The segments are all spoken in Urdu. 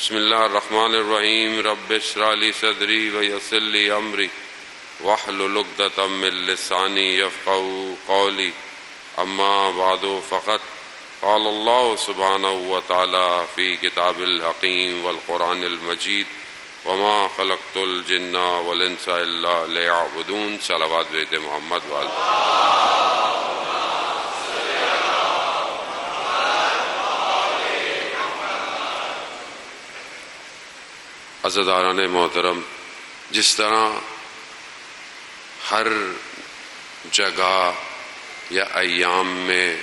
بسم اللہ الرحمن الرحیم رب اشرح لی صدری ویسر لی امری واحلل عقدۃ من لسانی یفقہوا قولی اما بعد فقد قال اللہ سبحانہ وتعالی فی کتاب الحکیم والقرآن المجید وما خلقت الجن والانس الا لیعبدون صلوات بیت محمد والہ. عزیزان محترم، جس طرح ہر جگہ یا ایام میں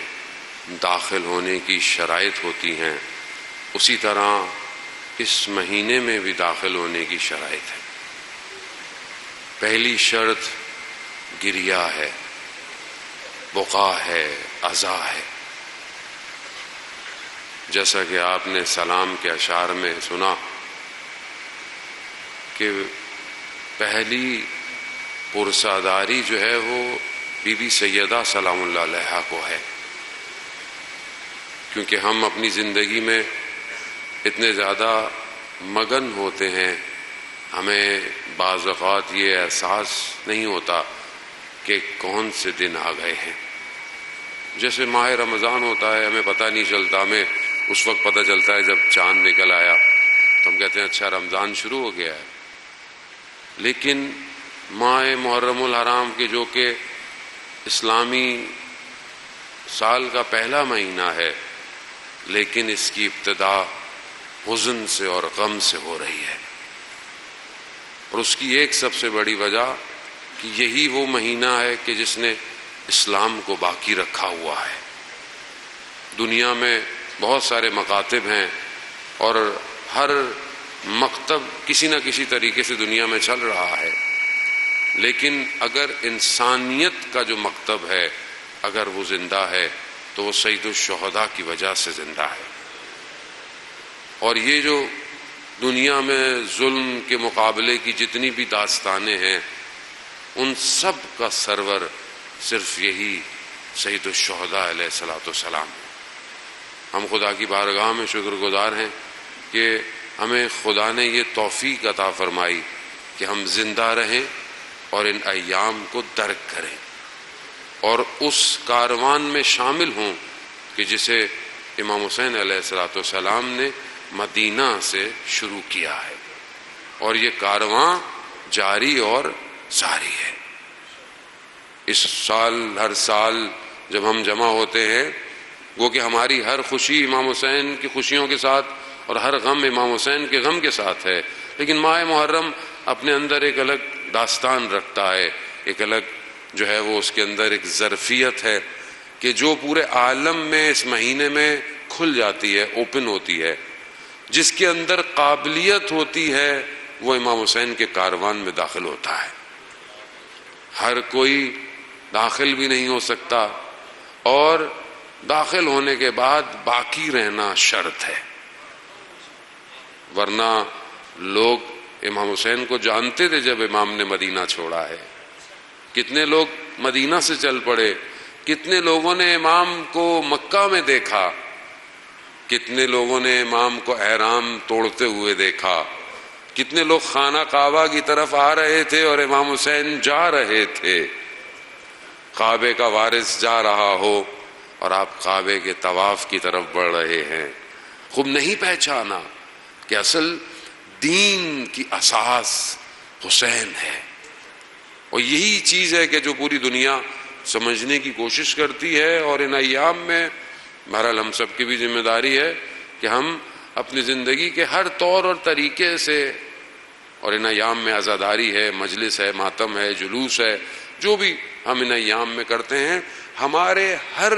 داخل ہونے کی شرائط ہوتی ہیں، اسی طرح اس مہینے میں بھی داخل ہونے کی شرائط ہے. پہلی شرط گریہ ہے، بقا ہے، عزا ہے. جیسا کہ آپ نے سلام کے اشعار میں سنا کہ پہلی پرساداری جو ہے وہ بی بی سیدہ سلام اللہ علیہا کو ہے، کیونکہ ہم اپنی زندگی میں اتنے زیادہ مگن ہوتے ہیں، ہمیں بعض اوقات یہ احساس نہیں ہوتا کہ کون سے دن آ گئے ہیں. جیسے ماہ رمضان ہوتا ہے، ہمیں پتہ نہیں چلتا، ہمیں اس وقت پتہ چلتا ہے جب چاند نکل آیا تو ہم کہتے ہیں اچھا رمضان شروع ہو گیا ہے. لیکن ماہ محرم الحرام کے جو کہ اسلامی سال کا پہلا مہینہ ہے، لیکن اس کی ابتدا حزن سے اور غم سے ہو رہی ہے. اور اس کی ایک سب سے بڑی وجہ کہ یہی وہ مہینہ ہے کہ جس نے اسلام کو باقی رکھا ہوا ہے. دنیا میں بہت سارے مکاتب ہیں اور ہر مکتب کسی نہ کسی طریقے سے دنیا میں چل رہا ہے، لیکن اگر انسانیت کا جو مکتب ہے اگر وہ زندہ ہے تو وہ سید الشہداء کی وجہ سے زندہ ہے. اور یہ جو دنیا میں ظلم کے مقابلے کی جتنی بھی داستانیں ہیں، ان سب کا سرور صرف یہی سید الشہداء علیہ الصلوۃ والسلام. ہم خدا کی بارگاہ میں شکر گزار ہیں کہ ہمیں خدا نے یہ توفیق عطا فرمائی کہ ہم زندہ رہیں اور ان ایام کو درک کریں اور اس کاروان میں شامل ہوں کہ جسے امام حسین علیہ الصلوۃ والسلام نے مدینہ سے شروع کیا ہے، اور یہ کارواں جاری اور ساری ہے. اس سال ہر سال جب ہم جمع ہوتے ہیں، وہ کہ ہماری ہر خوشی امام حسین کی خوشیوں کے ساتھ اور ہر غم امام حسین کے غم کے ساتھ ہے، لیکن ماہ محرم اپنے اندر ایک الگ داستان رکھتا ہے، ایک الگ جو ہے وہ اس کے اندر ایک ظرفیت ہے کہ جو پورے عالم میں اس مہینے میں کھل جاتی ہے، اوپن ہوتی ہے. جس کے اندر قابلیت ہوتی ہے وہ امام حسین کے کاروان میں داخل ہوتا ہے. ہر کوئی داخل بھی نہیں ہو سکتا، اور داخل ہونے کے بعد باقی رہنا شرط ہے. ورنہ لوگ امام حسین کو جانتے تھے جب امام نے مدینہ چھوڑا ہے. کتنے لوگ مدینہ سے چل پڑے، کتنے لوگوں نے امام کو مکہ میں دیکھا، کتنے لوگوں نے امام کو احرام توڑتے ہوئے دیکھا، کتنے لوگ خانہ کعبہ کی طرف آ رہے تھے اور امام حسین جا رہے تھے. کعبے کا وارث جا رہا ہو اور آپ کعبے کے طواف کی طرف بڑھ رہے ہیں. خوب نہیں پہچانا کہ اصل دین کی اساس حسین ہے. اور یہی چیز ہے کہ جو پوری دنیا سمجھنے کی کوشش کرتی ہے. اور ان ایام میں بہرحال ہم سب کی بھی ذمہ داری ہے کہ ہم اپنی زندگی کے ہر طور اور طریقے سے، اور ان ایام میں عزاداری ہے، مجلس ہے، ماتم ہے، جلوس ہے، جو بھی ہم ان ایام میں کرتے ہیں، ہمارے ہر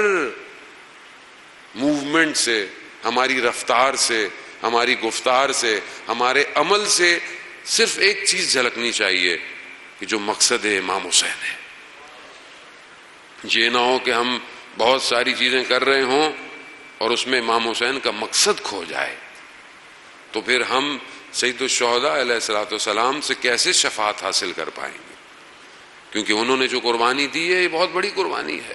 موومنٹ سے، ہماری رفتار سے، ہماری گفتار سے، ہمارے عمل سے صرف ایک چیز جھلکنی چاہیے کہ جو مقصد امام حسین ہے. یہ نہ ہو کہ ہم بہت ساری چیزیں کر رہے ہوں اور اس میں امام حسین کا مقصد کھو جائے، تو پھر ہم سید الشہداء علیہ الصلوۃ والسلام سے کیسے شفاعت حاصل کر پائیں گے؟ کیونکہ انہوں نے جو قربانی دی ہے یہ بہت بڑی قربانی ہے.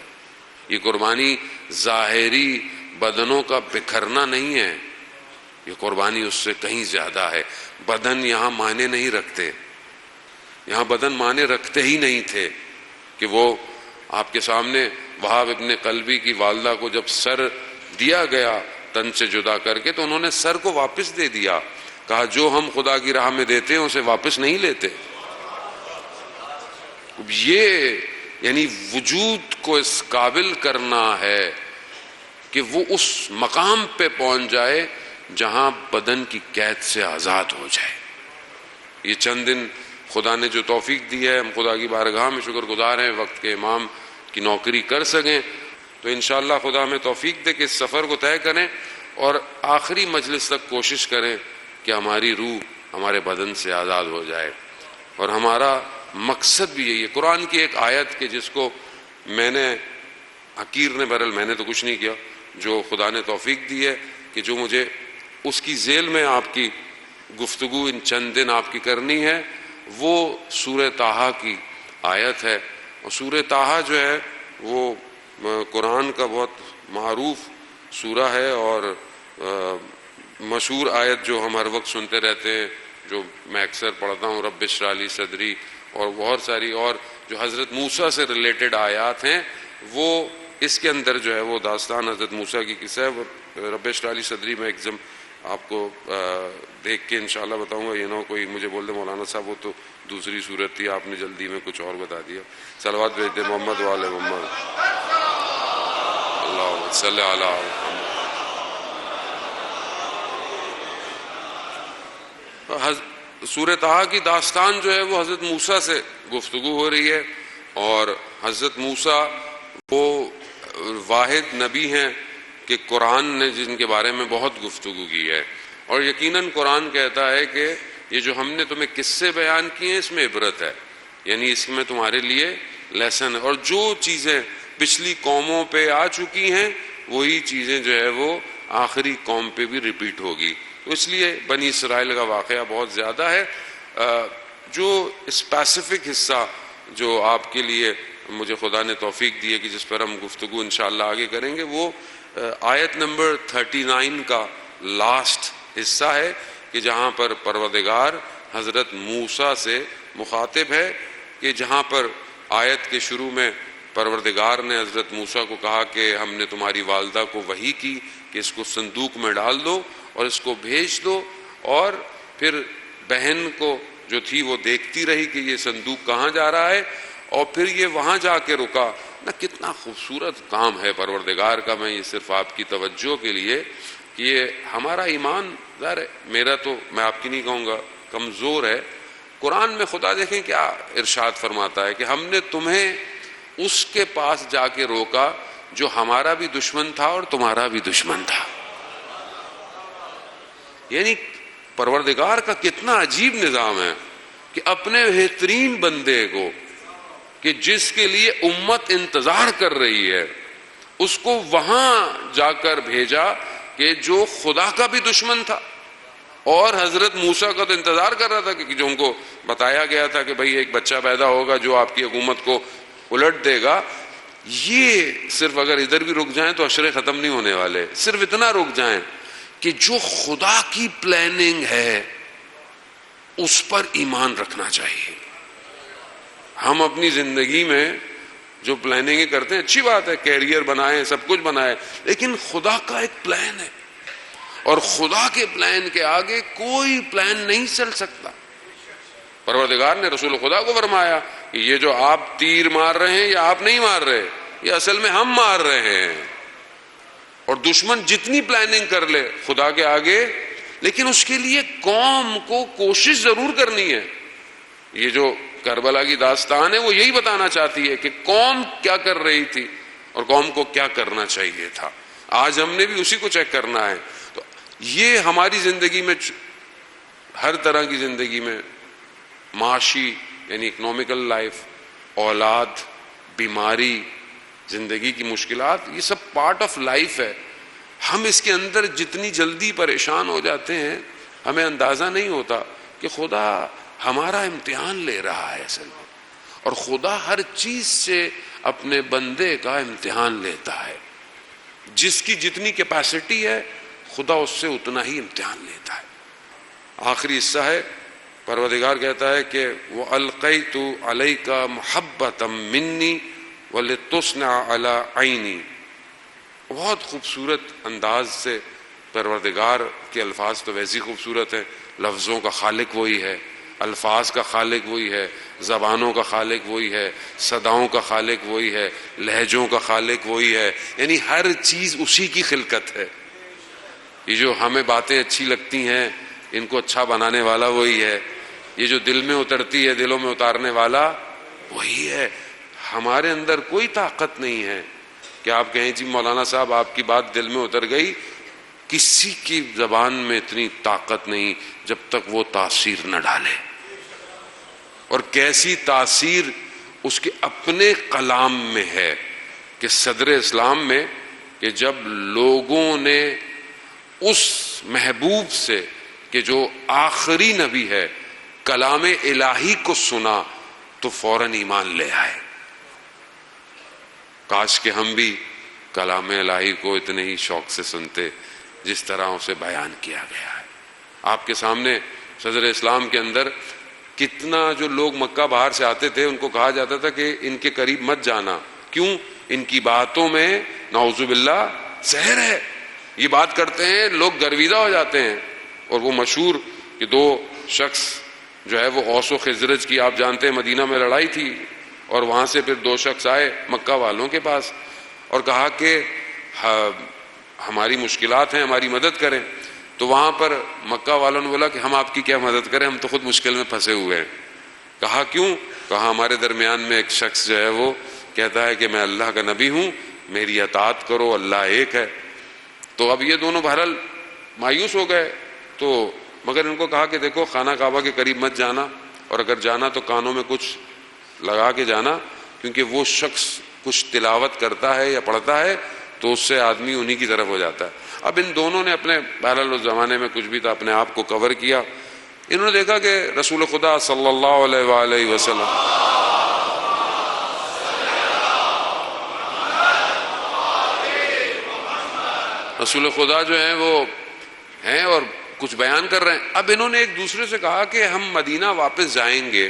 یہ قربانی ظاہری بدنوں کا بکھرنا نہیں ہے، یہ قربانی اس سے کہیں زیادہ ہے۔ بدن یہاں معنی نہیں رکھتے، یہاں بدن معنی رکھتے ہی نہیں تھے کہ وہ آپ کے سامنے وہاب ابن قلبی کی والدہ کو جب سر دیا گیا تن سے جدا کر کے تو انہوں نے سر کو واپس دے دیا، کہا جو ہم خدا کی راہ میں دیتے ہیں اسے واپس نہیں لیتے۔ یہ یعنی وجود کو اس قابل کرنا ہے کہ وہ اس مقام پہ پہنچ جائے جہاں بدن کی قید سے آزاد ہو جائے۔ یہ چند دن خدا نے جو توفیق دی ہے، ہم خدا کی بارگاہ میں شکر گزار ہیں، وقت کے امام کی نوکری کر سکیں تو انشاءاللہ خدا ہمیں توفیق دے کہ اس سفر کو طے کریں اور آخری مجلس تک کوشش کریں کہ ہماری روح ہمارے بدن سے آزاد ہو جائے۔ اور ہمارا مقصد بھی یہی ہے۔ قرآن کی ایک آیت کہ جس کو میں نے حقیر نے، بہرحال میں نے تو کچھ نہیں کیا، جو خدا نے توفیق دی ہے کہ جو مجھے اس کی ذیل میں آپ کی گفتگو ان چند دن آپ کی کرنی ہے، وہ سورہ طٰہٰ کی آیت ہے۔ اور سورہ طٰہٰ جو ہے وہ قرآن کا بہت معروف سورہ ہے اور مشہور آیت جو ہم ہر وقت سنتے رہتے ہیں، جو میں اکثر پڑھتا ہوں، رب اشرح لی صدری، اور بہت ساری اور جو حضرت موسیٰ سے ریلیٹڈ آیات ہیں، وہ اس کے اندر جو ہے وہ داستان حضرت موسیٰ کی قصہ ہے۔ رب اشرح لی صدری میں ایک آپ کو دیکھ کے انشاءاللہ بتاؤں گا، یہ نہ کوئی مجھے بول دے مولانا صاحب وہ تو دوسری صورت تھی، آپ نے جلدی میں کچھ اور بتا دیا۔ صلوات بھیج دے محمد وآل محمد، اللہم صلی علی محمد۔ سورہ طٰہٰ کی داستان جو ہے وہ حضرت موسیٰ سے گفتگو ہو رہی ہے، اور حضرت موسیٰ وہ واحد نبی ہیں کہ قرآن نے جن کے بارے میں بہت گفتگو کی ہے، اور یقیناً قرآن کہتا ہے کہ یہ جو ہم نے تمہیں قصے بیان کیے ہیں اس میں عبرت ہے، یعنی اس میں تمہارے لیے لیسن ہے، اور جو چیزیں پچھلی قوموں پہ آ چکی ہیں وہی چیزیں جو ہے وہ آخری قوم پہ بھی ریپیٹ ہوگی۔ تو اس لیے بنی اسرائیل کا واقعہ بہت زیادہ ہے۔ جو اسپیسیفک حصہ جو آپ کے لیے مجھے خدا نے توفیق دی ہے کہ جس پر ہم گفتگو انشاءاللہ آگے کریں گے، وہ آیت نمبر 39 کا لاسٹ حصہ ہے کہ جہاں پر پروردگار حضرت موسیٰ سے مخاطب ہے، کہ جہاں پر آیت کے شروع میں پروردگار نے حضرت موسیٰ کو کہا کہ ہم نے تمہاری والدہ کو وحی کی کہ اس کو صندوق میں ڈال دو اور اس کو بھیج دو، اور پھر بہن کو جو تھی وہ دیکھتی رہی کہ یہ صندوق کہاں جا رہا ہے، اور پھر یہ وہاں جا کے رکا۔ نہ کتنا خوبصورت کام ہے پروردگار کا۔ میں یہ صرف آپ کی توجہ کے لیے کہ یہ ہمارا ایمان ظاہر ہے، میرا تو میں آپ کی نہیں کہوں گا کمزور ہے۔ قرآن میں خدا دیکھیں کیا ارشاد فرماتا ہے کہ ہم نے تمہیں اس کے پاس جا کے روکا جو ہمارا بھی دشمن تھا اور تمہارا بھی دشمن تھا۔ یعنی پروردگار کا کتنا عجیب نظام ہے کہ اپنے بہترین بندے کو، کہ جس کے لیے امت انتظار کر رہی ہے، اس کو وہاں جا کر بھیجا کہ جو خدا کا بھی دشمن تھا، اور حضرت موسیٰ کا تو انتظار کر رہا تھا کہ جو ان کو بتایا گیا تھا کہ بھئی ایک بچہ پیدا ہوگا جو آپ کی حکومت کو الٹ دے گا۔ یہ صرف اگر ادھر بھی رک جائیں تو عشرے ختم نہیں ہونے والے، صرف اتنا رک جائیں کہ جو خدا کی پلاننگ ہے اس پر ایمان رکھنا چاہیے۔ ہم اپنی زندگی میں جو پلاننگ کرتے ہیں اچھی بات ہے، کیریئر بنائیں، سب کچھ بنائیں، لیکن خدا کا ایک پلان ہے، اور خدا کے پلان کے آگے کوئی پلان نہیں چل سکتا۔ پروردگار نے رسول خدا کو فرمایا کہ یہ جو آپ تیر مار رہے ہیں یہ آپ نہیں مار رہے، یہ اصل میں ہم مار رہے ہیں۔ اور دشمن جتنی پلاننگ کر لے خدا کے آگے، لیکن اس کے لیے قوم کو کوشش ضرور کرنی ہے۔ یہ جو کربلا کی داستان ہے وہ یہی بتانا چاہتی ہے کہ قوم کیا کر رہی تھی اور قوم کو کیا کرنا چاہیے تھا۔ آج ہم نے بھی اسی کو چیک کرنا ہے۔ تو یہ ہماری زندگی میں، ہر طرح کی زندگی میں، معاشی یعنی اکنومیکل لائف، اولاد، بیماری، زندگی کی مشکلات، یہ سب پارٹ آف لائف ہے۔ ہم اس کے اندر جتنی جلدی پریشان ہو جاتے ہیں ہمیں اندازہ نہیں ہوتا کہ خدا ہمارا امتحان لے رہا ہے اصل میں، اور خدا ہر چیز سے اپنے بندے کا امتحان لیتا ہے۔ جس کی جتنی کیپیسٹی ہے خدا اس سے اتنا ہی امتحان لیتا ہے۔ آخری حصہ ہے، پروردگار کہتا ہے کہ وَأَلْقَيْتُ عَلَيْكَ مَحَبَّةً مِّنِّي وَلِتُصْنَعَ عَلَىٰ عَيْنِي۔ بہت خوبصورت انداز سے پروردگار کے الفاظ تو ویسی خوبصورت ہیں، لفظوں کا خالق وہی ہے، الفاظ کا خالق وہی ہے، زبانوں کا خالق وہی ہے، صداؤں کا خالق وہی ہے، لہجوں کا خالق وہی ہے، یعنی ہر چیز اسی کی خلقت ہے۔ یہ جو ہمیں باتیں اچھی لگتی ہیں ان کو اچھا بنانے والا وہی ہے، یہ جو دل میں اترتی ہے دلوں میں اتارنے والا وہی ہے۔ ہمارے اندر کوئی طاقت نہیں ہے کہ آپ کہیں جی مولانا صاحب آپ کی بات دل میں اتر گئی، کسی کی زبان میں اتنی طاقت نہیں جب تک وہ تاثیر نہ ڈالے۔ اور کیسی تاثیر اس کے اپنے کلام میں ہے کہ صدر اسلام میں کہ جب لوگوں نے اس محبوب سے کہ جو آخری نبی ہے کلام الہی کو سنا تو فوراً ایمان لے آئے۔ کاش کہ ہم بھی کلام الہی کو اتنے ہی شوق سے سنتے جس طرح اسے بیان کیا گیا ہے۔ آپ کے سامنے صدر اسلام کے اندر کتنا جو لوگ مکہ باہر سے آتے تھے ان کو کہا جاتا تھا کہ ان کے قریب مت جانا، کیوں؟ ان کی باتوں میں نعوذ باللہ سحر ہے، یہ بات کرتے ہیں لوگ گرویدہ ہو جاتے ہیں۔ اور وہ مشہور کہ دو شخص جو ہے وہ اوس و خزرج کی آپ جانتے ہیں مدینہ میں لڑائی تھی، اور وہاں سے پھر دو شخص آئے مکہ والوں کے پاس اور کہا کہ ہماری مشکلات ہیں ہماری مدد کریں۔ تو وہاں پر مکہ والوں نے بولا کہ ہم آپ کی کیا مدد کریں، ہم تو خود مشکل میں پھنسے ہوئے ہیں۔ کہا کیوں؟ کہا ہمارے درمیان میں ایک شخص جو ہے وہ کہتا ہے کہ میں اللہ کا نبی ہوں، میری اطاعت کرو، اللہ ایک ہے۔ تو اب یہ دونوں بہرحال مایوس ہو گئے، تو مگر ان کو کہا کہ دیکھو خانہ کعبہ کے قریب مت جانا، اور اگر جانا تو کانوں میں کچھ لگا کے جانا، کیونکہ وہ شخص کچھ تلاوت کرتا ہے یا پڑھتا ہے تو اس سے آدمی انہی کی طرف ہو جاتا ہے۔ اب ان دونوں نے اپنے بہرحال اس زمانے میں کچھ بھی تھا اپنے آپ کو کور کیا۔ انہوں نے دیکھا کہ رسول خدا صلی اللہ علیہ وآلہ وسلم رسول خدا جو ہیں وہ ہیں اور کچھ بیان کر رہے ہیں۔ اب انہوں نے ایک دوسرے سے کہا کہ ہم مدینہ واپس جائیں گے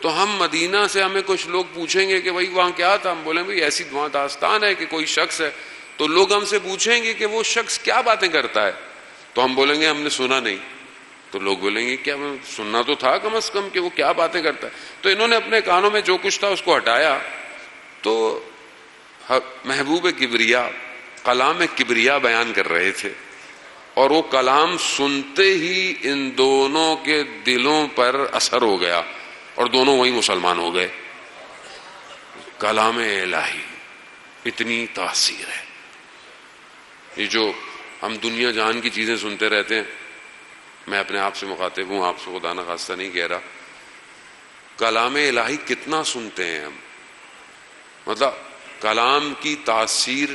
تو ہم مدینہ سے ہمیں کچھ لوگ پوچھیں گے کہ بھائی وہاں کیا تھا، ہم بولیں بھائی ایسی وہاں داستان ہے کہ کوئی شخص ہے، تو لوگ ہم سے پوچھیں گے کہ وہ شخص کیا باتیں کرتا ہے، تو ہم بولیں گے ہم نے سنا نہیں، تو لوگ بولیں گے کیا سننا تو تھا کم از کم کہ وہ کیا باتیں کرتا ہے۔ تو انہوں نے اپنے کانوں میں جو کچھ تھا اس کو ہٹایا، تو محبوب کبریا کلام کبریا بیان کر رہے تھے، اور وہ کلام سنتے ہی ان دونوں کے دلوں پر اثر ہو گیا اور دونوں وہی مسلمان ہو گئے۔ کلام الہی اتنی تاثیر ہے۔ یہ جو ہم دنیا جہان کی چیزیں سنتے رہتے ہیں، میں اپنے آپ سے مخاطب ہوں، آپ سے خدا نخواستہ نہیں کہہ رہا، کلام الہی کتنا سنتے ہیں ہم، مطلب کلام کی تاثیر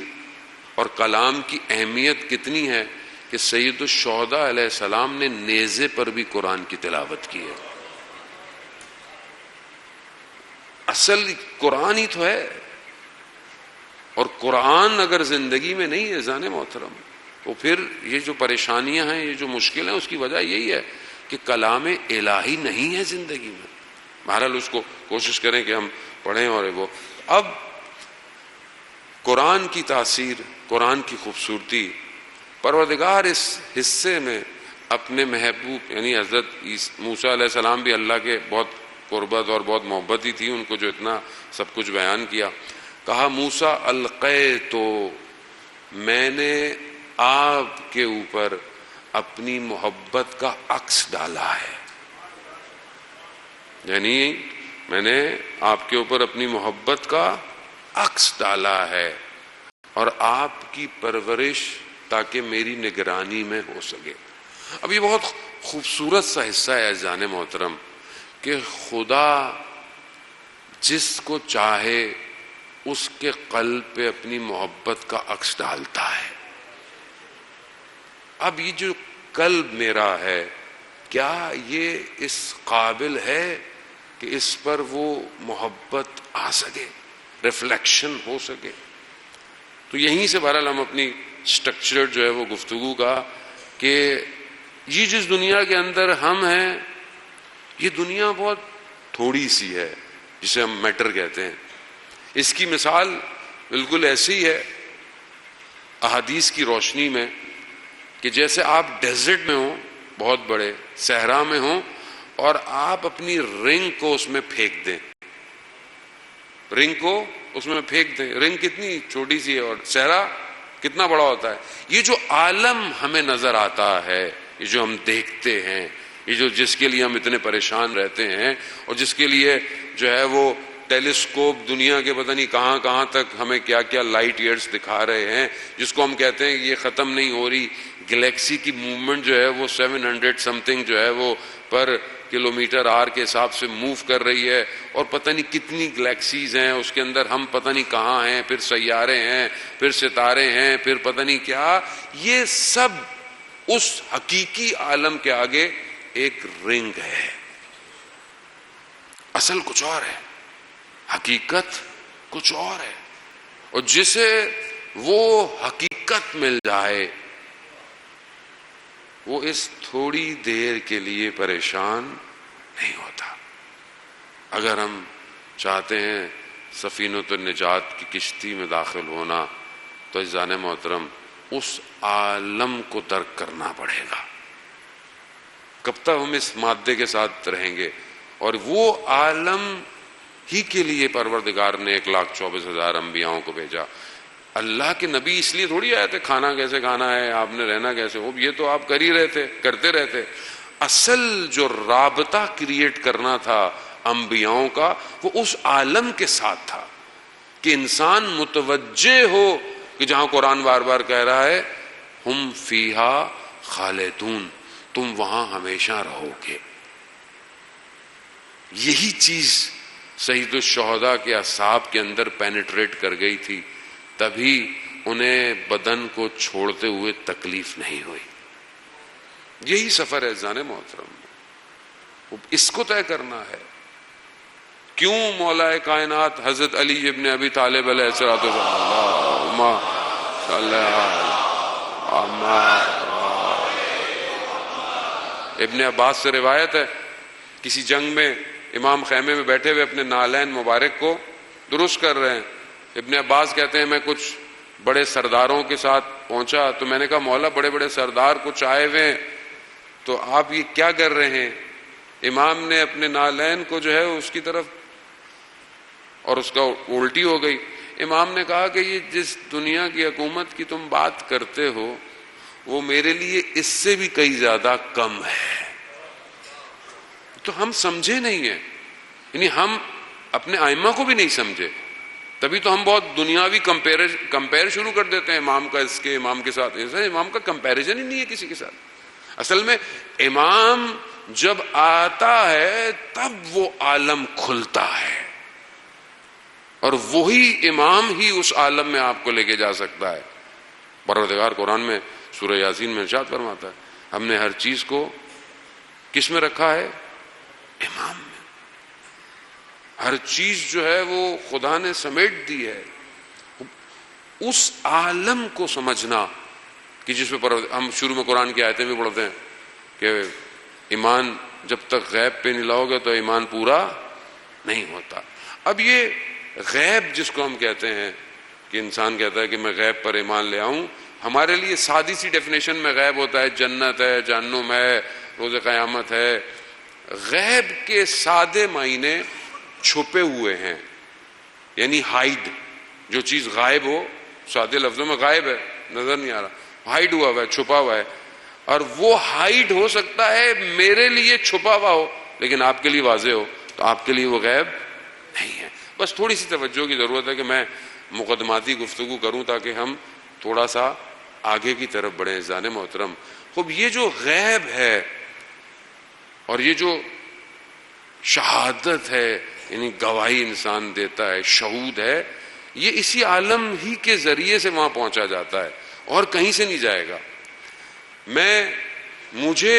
اور کلام کی اہمیت کتنی ہے کہ سید الشہداء علیہ السلام نے نیزے پر بھی قرآن کی تلاوت کی ہے۔ اصل قرآن ہی تو ہے، اور قرآن اگر زندگی میں نہیں ہے زان محترم تو پھر یہ جو پریشانیاں ہیں، یہ جو مشکل ہیں، اس کی وجہ یہی ہے کہ کلام الہی نہیں ہے زندگی میں۔ بہرحال اس کو کوشش کریں کہ ہم پڑھیں۔ اور وہ اب قرآن کی تاثیر، قرآن کی خوبصورتی، پروردگار اس حصے میں اپنے محبوب یعنی حضرت موسیٰ علیہ السلام بھی اللہ کے بہت قربت اور بہت محبت ہی تھی، ان کو جو اتنا سب کچھ بیان کیا، کہا موسیٰ القیتو، میں نے آپ کے اوپر اپنی محبت کا عکس ڈالا ہے، یعنی میں نے آپ کے اوپر اپنی محبت کا عکس ڈالا ہے، اور آپ کی پرورش تاکہ میری نگرانی میں ہو سکے۔ اب یہ بہت خوبصورت سا حصہ ہے جان محترم کہ خدا جس کو چاہے اس کے قلب پہ اپنی محبت کا عکس ڈالتا ہے۔ اب یہ جو قلب میرا ہے، کیا یہ اس قابل ہے کہ اس پر وہ محبت آ سکے، ریفلیکشن ہو سکے؟ تو یہیں سے بہرحال ہم اپنی سٹرکچر جو ہے وہ گفتگو کا کہ یہ جس دنیا کے اندر ہم ہیں یہ دنیا بہت تھوڑی سی ہے جسے ہم میٹر کہتے ہیں. اس کی مثال بالکل ایسی ہے احادیث کی روشنی میں کہ جیسے آپ ڈیزرٹ میں ہوں، بہت بڑے صحرا میں ہوں، اور آپ اپنی رنگ کو اس میں پھینک دیں، رنگ کو اس میں پھینک دیں. رنگ کتنی چھوٹی سی ہے اور صحرا کتنا بڑا ہوتا ہے. یہ جو عالم ہمیں نظر آتا ہے، یہ جو ہم دیکھتے ہیں، یہ جو جس کے لیے ہم اتنے پریشان رہتے ہیں، اور جس کے لیے جو ہے وہ ٹیلیسکوپ دنیا کے پتہ نہیں کہاں کہاں تک ہمیں کیا کیا لائٹ ایئرز دکھا رہے ہیں، جس کو ہم کہتے ہیں کہ یہ ختم نہیں ہو رہی. گلیکسی کی موومنٹ جو ہے وہ 700 سم تھنگ جو ہے وہ پر کلومیٹر آر کے حساب سے موو کر رہی ہے، اور پتہ نہیں کتنی گلیکسیز ہیں اس کے اندر، ہم پتہ نہیں کہاں ہیں، پھر سیارے ہیں، پھر ستارے ہیں، پھر پتہ نہیں کیا. یہ سب اس حقیقی عالم کے آگے ایک رنگ ہے. اصل کچھ اور ہے، حقیقت کچھ اور ہے. اور جسے وہ حقیقت مل جائے وہ اس تھوڑی دیر کے لیے پریشان نہیں ہوتا. اگر ہم چاہتے ہیں سفینۃ النجات کی کشتی میں داخل ہونا تو عزیزان محترم اس عالم کو درک کرنا پڑے گا. کب تک ہم اس مادے کے ساتھ رہیں گے؟ اور وہ عالم ہی کے لیے پروردگار نے 1,24,000 انبیاؤں کو بھیجا. اللہ کے نبی اس لیے تھوڑی آئے تھے کھانا کیسے کھانا ہے، آپ نے رہنا کیسے ہو، یہ تو آپ کر ہی رہے تھے، کرتے رہتے. اصل جو رابطہ کریٹ کرنا تھا انبیاؤں کا وہ اس عالم کے ساتھ تھا کہ انسان متوجہ ہو کہ جہاں قرآن بار بار کہہ رہا ہے ہم فیہا خالدون، تم وہاں ہمیشہ رہو گے. یہی چیز سید الشہداء کے اصحاب کے اندر پینیٹریٹ کر گئی تھی، تبھی انہیں بدن کو چھوڑتے ہوئے تکلیف نہیں ہوئی. یہی سفر ہے عزیزان محترم، اس کو طے کرنا ہے. کیوں مولا کائنات حضرت علی ابن ابی طالب علیہ الصلوۃ والسلام ابن عباس سے روایت ہے کسی جنگ میں امام خیمے میں بیٹھے ہوئے اپنے نالین مبارک کو درست کر رہے ہیں. ابن عباس کہتے ہیں میں کچھ بڑے سرداروں کے ساتھ پہنچا تو میں نے کہا مولا بڑے بڑے سردار کچھ آئے ہوئے ہیں تو آپ یہ کیا کر رہے ہیں؟ امام نے اپنے نالین کو جو ہے اس کی طرف، اور اس کا الٹی ہو گئی. امام نے کہا کہ یہ جس دنیا کی حکومت کی تم بات کرتے ہو وہ میرے لیے اس سے بھی کئی زیادہ کم ہے. تو ہم سمجھے نہیں ہیں، یعنی ہم اپنے ائمہ کو بھی نہیں سمجھے، تبھی تو ہم بہت دنیاوی کمپیر شروع کر دیتے ہیں امام کا اس کے امام کے ساتھ. امام کا کمپیریزن ہی نہیں ہے کسی کے ساتھ. اصل میں امام جب آتا ہے تب وہ عالم کھلتا ہے، اور وہی امام ہی اس عالم میں آپ کو لے کے جا سکتا ہے. پروردگار قرآن میں سورہ یاسین میں ارشاد فرماتا ہے ہم نے ہر چیز کو کس میں رکھا ہے؟ امام میں. ہر چیز جو ہے وہ خدا نے سمیٹ دی ہے. اس عالم کو سمجھنا کہ جس میں ہم شروع میں قرآن کی آیتیں بھی پڑھتے ہیں کہ ایمان جب تک غیب پہ نہیں لاؤ گے تو ایمان پورا نہیں ہوتا. اب یہ غیب جس کو ہم کہتے ہیں کہ انسان کہتا ہے کہ میں غیب پر ایمان لے آؤں، ہمارے لیے سادی سی ڈیفینیشن میں غیب ہوتا ہے جنت ہے، جہنم ہے، روز قیامت ہے. غیب کے سادے معنی چھپے ہوئے ہیں، یعنی ہائڈ. جو چیز غائب ہو سادے لفظوں میں غائب ہے، نظر نہیں آ رہا، ہائڈ ہوا ہے، چھپا ہوا ہے. اور وہ ہائڈ ہو سکتا ہے میرے لیے چھپا ہوا ہو لیکن آپ کے لیے واضح ہو، تو آپ کے لیے وہ غیب نہیں ہے. بس تھوڑی سی توجہ کی ضرورت ہے کہ میں مقدماتی گفتگو کروں تاکہ ہم تھوڑا سا آگے کی طرف بڑھیں. عزیزان محترم، خوب یہ جو غیب ہے اور یہ جو شہادت ہے، یعنی گواہی انسان دیتا ہے، شہود ہے، یہ اسی عالم ہی کے ذریعے سے وہاں پہنچا جاتا ہے اور کہیں سے نہیں جائے گا. مجھے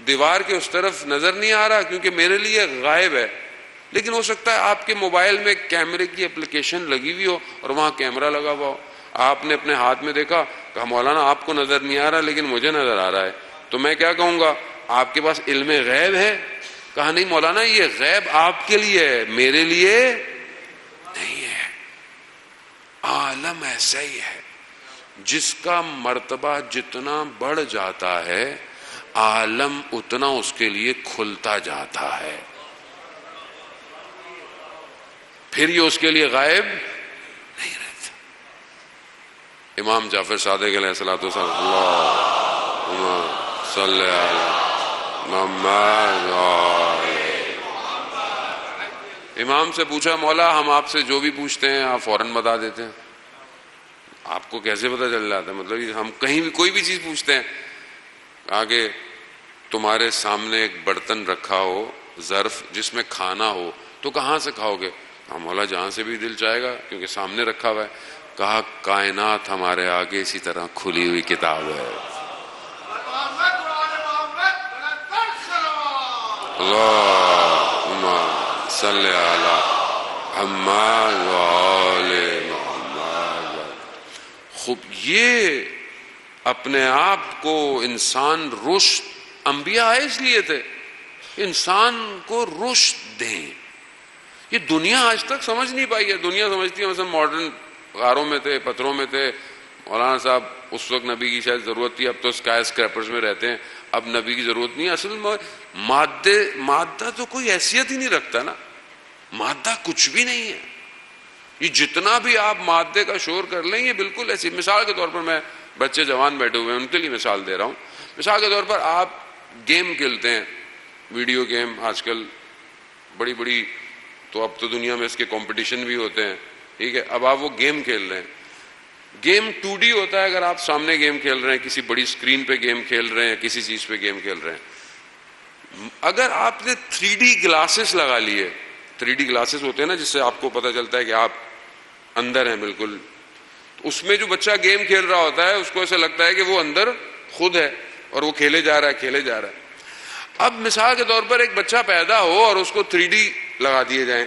دیوار کے اس طرف نظر نہیں آ رہا کیونکہ میرے لیے غائب ہے، لیکن ہو سکتا ہے آپ کے موبائل میں کیمرے کی اپلیکیشن لگی ہوئی ہو اور وہاں کیمرہ لگا ہوا ہو، آپ نے اپنے ہاتھ میں دیکھا، کہا مولانا آپ کو نظر نہیں آ رہا لیکن مجھے نظر آ رہا ہے، تو میں کیا کہوں گا؟ آپ کے پاس علم غیب ہے؟ کہا نہیں مولانا یہ غیب آپ کے لیے ہے، میرے لیے نہیں ہے۔ عالم ایسا ہی ہے، جس کا مرتبہ جتنا بڑھ جاتا ہے عالم اتنا اس کے لیے کھلتا جاتا ہے، پھر یہ اس کے لیے غائب نہیں رہتا۔ امام جعفر صادق علیہ الصلوۃ والسلام، اللہم صلی علی محمد۔ امام سے پوچھا مولا ہم آپ سے جو بھی پوچھتے ہیں آپ فوراً بتا دیتے ہیں، آپ کو کیسے پتہ چل جاتا ہے؟ مطلب ہم کہیں بھی کوئی بھی چیز پوچھتے ہیں، آگے تمہارے سامنے ایک برتن رکھا ہو، ظرف جس میں کھانا ہو، تو کہاں سے کھاؤ گے؟ کہا مولا جہاں سے بھی دل چاہے گا، کیونکہ سامنے رکھا ہوا ہے۔ کہا کائنات ہمارے آگے اسی طرح کھلی ہوئی کتاب ہے۔ اللہم صلی علی محمد وآل محمد۔ خوب یہ اپنے آپ کو انسان رشد، انبیاء آئے اس لیے تھے انسان کو رشد دیں۔ یہ دنیا آج تک سمجھ نہیں پائی ہے۔ دنیا سمجھتی ہے مثلا ماڈرن غاروں میں تھے، پتھروں میں تھے، مولانا صاحب اس وقت نبی کی شاید ضرورت تھی، اب تو اسکائی اسکریپرز میں رہتے ہیں، اب نبی کی ضرورت نہیں۔ اصل میں مادہ تو کوئی حیثیت ہی نہیں رکھتا نا، مادہ کچھ بھی نہیں ہے۔ یہ جتنا بھی آپ مادے کا شور کر لیں یہ بالکل ایسی، مثال کے طور پر میں بچے جوان بیٹھے ہوئے ہیں ان کے لیے مثال دے رہا ہوں۔ مثال کے طور پر آپ گیم کھیلتے ہیں، ویڈیو گیم آج کل بڑی بڑی، تو اب تو دنیا میں اس کے کمپٹیشن بھی ہوتے ہیں، ٹھیک ہے۔ اب آپ وہ گیم کھیل رہے ہیں، گیم 2D ہوتا ہے اگر آپ سامنے گیم کھیل رہے ہیں، کسی بڑی اسکرین پہ گیم کھیل رہے ہیں، کسی چیز پہ گیم کھیل رہے ہیں۔ اگر آپ نے 3D گلاسز لگا لیے، 3D گلاسز ہوتے ہیں نا جس سے آپ کو پتہ چلتا ہے کہ آپ اندر ہیں بالکل، تو اس میں جو بچہ گیم کھیل رہا ہوتا ہے اس کو ایسا لگتا ہے کہ وہ اندر خود ہے اور وہ کھیلے جا رہا ہے کھیلے جا رہا ہے۔ اب مثال کے طور پر ایک بچہ پیدا ہو اور اس کو 3D لگا دیے جائیں،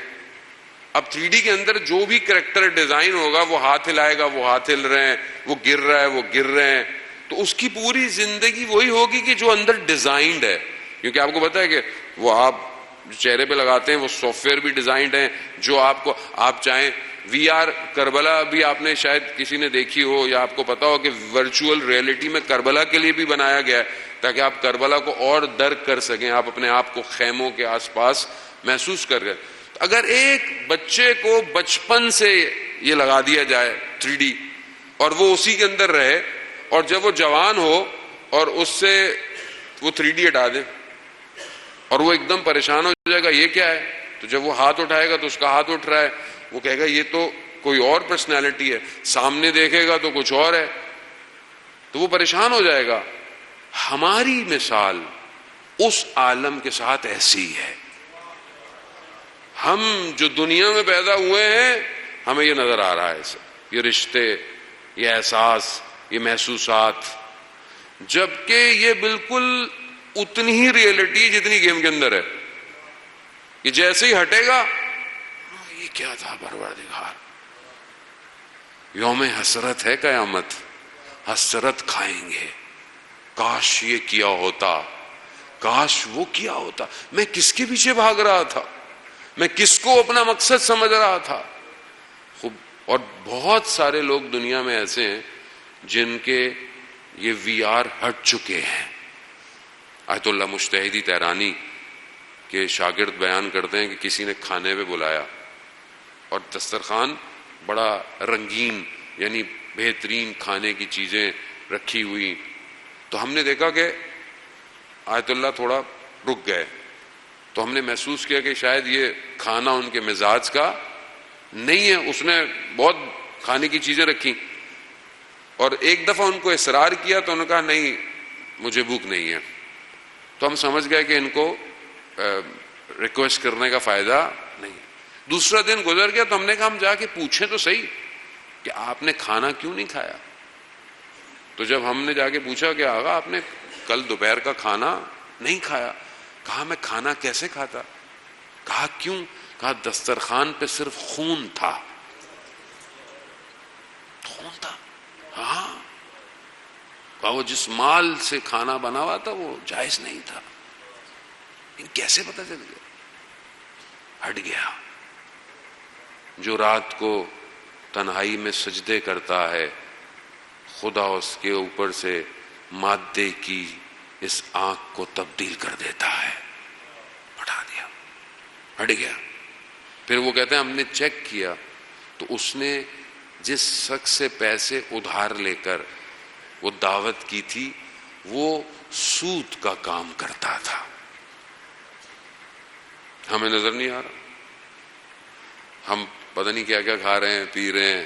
اب 3D کے اندر جو بھی کریکٹر ڈیزائن ہوگا، وہ ہاتھ ہلائے گا وہ ہاتھ ہل رہے ہیں، وہ گر رہا ہے وہ گر رہے ہیں، تو اس کی پوری زندگی وہی ہوگی کہ جو اندر ڈیزائنڈ ہے، کیونکہ آپ کو پتا ہے کہ وہ آپ چہرے پہ لگاتے ہیں وہ سافٹ ویئر بھی ڈیزائنڈ ہیں، جو آپ چاہیں وی آر کربلا بھی آپ نے شاید کسی نے دیکھی ہو یا آپ کو پتا ہو کہ ورچوئل ریئلٹی میں کربلا کے لیے بھی بنایا گیا ہے تاکہ آپ کربلا کو اور درک کر سکیں، آپ اپنے آپ کو خیموں کے آس پاس محسوس کر گئے۔ اگر ایک بچے کو بچپن سے یہ لگا دیا جائے 3D اور وہ اسی کے اندر رہے، اور جب وہ جوان ہو اور اس سے وہ 3D ہٹا دیں اور وہ ایک دم پریشان ہو جائے گا یہ کیا ہے، تو جب وہ ہاتھ اٹھائے گا تو اس کا ہاتھ اٹھ رہا ہے، وہ کہے گا یہ تو کوئی اور پرسنالٹی ہے، سامنے دیکھے گا تو کچھ اور ہے، تو وہ پریشان ہو جائے گا۔ ہماری مثال اس عالم کے ساتھ ایسی ہے، ہم جو دنیا میں پیدا ہوئے ہیں ہمیں یہ نظر آ رہا ہے، یہ رشتے، یہ احساس، یہ محسوسات، جبکہ یہ بالکل اتنی ہی ریئلٹی جتنی گیم کے اندر ہے۔ یہ جیسے ہی ہٹے گا یہ کیا تھا پروردگار، یوم حسرت ہے قیامت، حسرت کھائیں گے، کاش یہ کیا ہوتا، کاش وہ کیا ہوتا، میں کس کے پیچھے بھاگ رہا تھا، میں کس کو اپنا مقصد سمجھ رہا تھا۔ خوب، اور بہت سارے لوگ دنیا میں ایسے ہیں جن کے یہ وی آر ہٹ چکے ہیں۔ آیت اللہ مجتہدی تہرانی کے شاگرد بیان کرتے ہیں کہ کسی نے کھانے پہ بلایا اور دسترخوان بڑا رنگین یعنی بہترین کھانے کی چیزیں رکھی ہوئی، تو ہم نے دیکھا کہ آیت اللہ تھوڑا رک گئے، تو ہم نے محسوس کیا کہ شاید یہ کھانا ان کے مزاج کا نہیں ہے، اس نے بہت کھانے کی چیزیں رکھی، اور ایک دفعہ ان کو اصرار کیا تو انہوں نے کہا نہیں مجھے بھوک نہیں ہے، تو ہم سمجھ گئے کہ ان کو ریکویسٹ کرنے کا فائدہ نہیں۔ دوسرا دن گزر گیا تو ہم نے کہا ہم جا کے پوچھیں تو صحیح کہ آپ نے کھانا کیوں نہیں کھایا، تو جب ہم نے جا کے پوچھا کہ آقا آپ نے کل دوپہر کا کھانا نہیں کھایا، کہا میں کھانا کیسے کھاتا، کہا کیوں، کہا دسترخوان پہ صرف خون تھا، خون تھا۔ کہا وہ جس مال سے کھانا بنا ہوا تھا وہ جائز نہیں تھا. کیسے پتہ چل گیا؟ ہٹ گیا. جو رات کو تنہائی میں سجدے کرتا ہے خدا اس کے اوپر سے مادے کی اس آنکھ کو تبدیل کر دیتا ہے. ہٹا دیا، ہٹ گیا. پھر وہ کہتے ہیں ہم نے چیک کیا تو اس نے جس شخص سے پیسے ادھار لے کر وہ دعوت کی تھی وہ سود کا کام کرتا تھا. ہمیں نظر نہیں آ رہا، ہم پتہ نہیں کیا کیا کھا رہے ہیں پی رہے ہیں،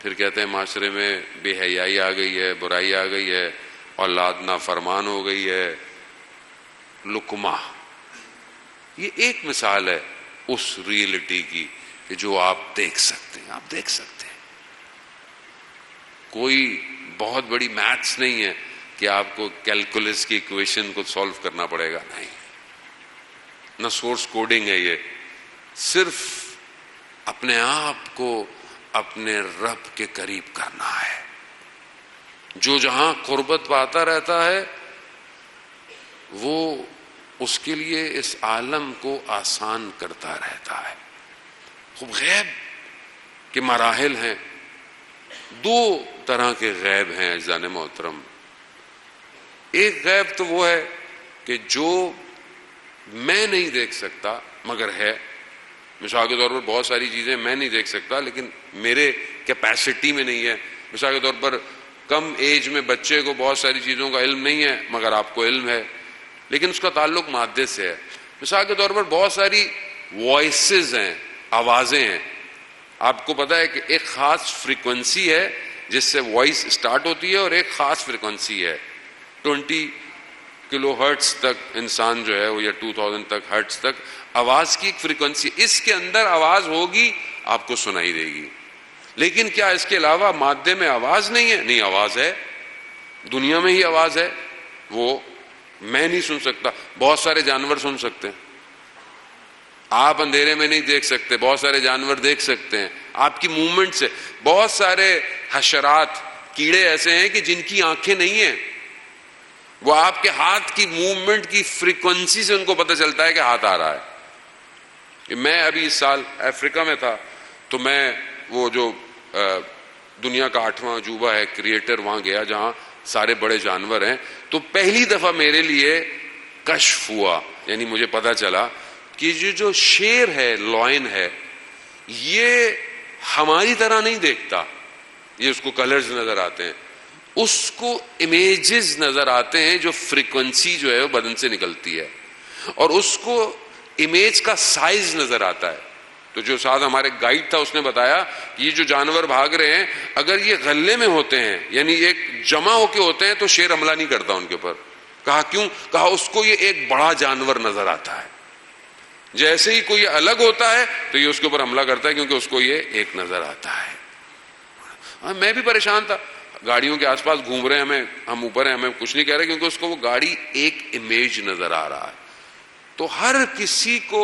پھر کہتے ہیں معاشرے میں بے حیائی آ گئی ہے، برائی آ گئی ہے، اولاد نافرمان ہو گئی ہے. لقمہ یہ ایک مثال ہے اس ریئلٹی کی کہ جو آپ دیکھ سکتے ہیں. آپ دیکھ سکتے ہیں، کوئی بہت بڑی میتھس نہیں ہے کہ آپ کو کیلکولس کی ایکویشن کو سالو کرنا پڑے گا، نہیں، نہ سورس کوڈنگ ہے. یہ صرف اپنے آپ کو اپنے رب کے قریب کرنا ہے. جو جہاں قربت پاتا رہتا ہے وہ اس کے لیے اس عالم کو آسان کرتا رہتا ہے. خوب غیب کے مراحل ہیں. دو طرح کے غیب ہیں اجزان محترم. ایک غیب تو وہ ہے کہ جو میں نہیں دیکھ سکتا مگر ہے. مثال کے طور پر بہت ساری چیزیں میں نہیں دیکھ سکتا لیکن میرے کیپیسٹی میں نہیں ہے. مثال کے طور پر کم ایج میں بچے کو بہت ساری چیزوں کا علم نہیں ہے مگر آپ کو علم ہے، لیکن اس کا تعلق مادے سے ہے. مثال کے طور پر بہت ساری وائسز ہیں، آوازیں ہیں. آپ کو پتا ہے کہ ایک خاص فریکوینسی ہے جس سے وائس اسٹارٹ ہوتی ہے اور ایک خاص فریکوینسی ہے 20 کلو ہرٹز تک انسان جو ہے وہ، یا 2000 تک ہرٹز تک آواز کی ایک فریکوینسی. اس کے اندر آواز ہوگی آپ کو سنائی دے گی. لیکن کیا اس کے علاوہ مادے میں آواز نہیں ہے؟ نہیں، آواز ہے. دنیا میں ہی آواز ہے. وہ میں نہیں سن سکتا، بہت سارے جانور سن سکتے ہیں. آپ اندھیرے میں نہیں دیکھ سکتے، بہت سارے جانور دیکھ سکتے ہیں آپ کی موومنٹ سے. بہت سارے حشرات، کیڑے ایسے ہیں کہ جن کی آنکھیں نہیں ہیں، وہ آپ کے ہاتھ کی موومنٹ کی فریکوینسی سے ان کو پتہ چلتا ہے کہ ہاتھ آ رہا ہے. میں ابھی اس سال افریقہ میں تھا تو میں وہ جو دنیا کا 8واں عجوبہ ہے کریٹر، وہاں گیا جہاں سارے بڑے جانور ہیں. تو پہلی دفعہ میرے لیے کشف ہوا، یعنی مجھے پتہ چلا کہ جو شیر ہے، لائن ہے، یہ ہماری طرح نہیں دیکھتا. یہ اس کو کلرز نظر آتے ہیں، اس کو امیجز نظر آتے ہیں جو فریکوینسی جو ہے وہ بدن سے نکلتی ہے، اور اس کو امیج کا سائز نظر آتا ہے. تو جو ساتھ ہمارے گائیڈ تھا اس نے بتایا کہ یہ جو جانور بھاگ رہے ہیں اگر یہ غلے میں ہوتے ہیں، یعنی ایک جمع ہو کے ہوتے ہیں، تو شیر حملہ نہیں کرتا ان کے اوپر. کہا کیوں؟ کہا اس کو یہ ایک بڑا جانور نظر آتا ہے. جیسے ہی کوئی الگ ہوتا ہے تو یہ اس کے اوپر حملہ کرتا ہے کیونکہ اس کو یہ ایک نظر آتا ہے. میں بھی پریشان تھا، گاڑیوں کے آس پاس گھوم رہے ہیں، ہم اوپر ہیں، ہمیں کچھ نہیں کہہ رہے کیونکہ اس کو وہ گاڑی ایک امیج نظر آ رہا ہے. تو ہر کسی کو